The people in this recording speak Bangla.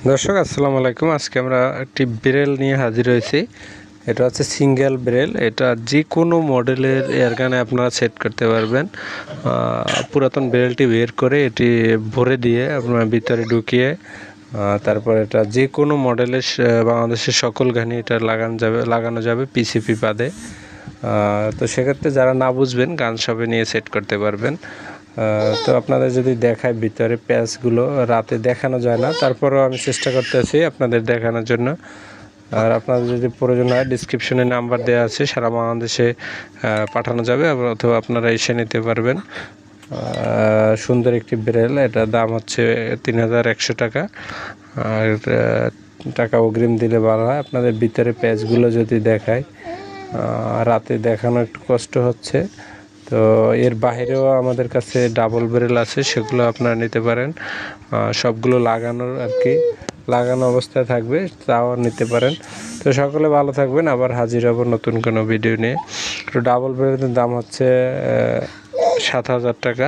দর্শক আসসালামু আলাইকুম। আজকে আমরা একটি ব্রেল নিয়ে হাজির হয়েছি। এটা হচ্ছে সিঙ্গেল ব্রেল। এটা যে কোনো মডেলের এয়ারগানে আপনারা সেট করতে পারবেন। পুরাতন ব্রেলটি বের করে এটি ভরে দিয়ে আপনার ভিতরে ঢুকিয়ে তারপর এটা যে কোনো মডেলের বাংলাদেশের সকল গানে এটা লাগানো যাবে পিসিপি বাদে। তো সেক্ষেত্রে যারা না বুঝবেন গান শপে নিয়ে সেট করতে পারবেন। তো আপনাদের যদি দেখায় ভিতরে প্যাচগুলো রাতে দেখানো যায় না, তারপরেও আমি চেষ্টা করতেছি আপনাদের দেখানোর জন্য। আর আপনাদের যদি প্রয়োজন হয় ডিসক্রিপশনে নাম্বার দেওয়া আছে, সারা বাংলাদেশে পাঠানো যাবে অথবা আপনারা এসে নিতে পারবেন। সুন্দর একটি ব্রেল, এটার দাম হচ্ছে 3100 টাকা। আর টাকা অগ্রিম দিলে ভালো হয়। আপনাদের ভিতরে প্যাচগুলো যদি দেখায়, রাতে দেখানো একটু কষ্ট হচ্ছে। তো এর বাইরেও আমাদের কাছে ডাবল ব্রেল আছে, সেগুলো আপনারা নিতে পারেন। সবগুলো লাগানোর আর কি লাগানো অবস্থায় থাকবে, তাও নিতে পারেন। তো সকলে ভালো থাকবেন, আবার হাজির হব নতুন কোনো ভিডিও নিয়ে। তো ডাবল ব্রেলের দাম হচ্ছে 7000 টাকা।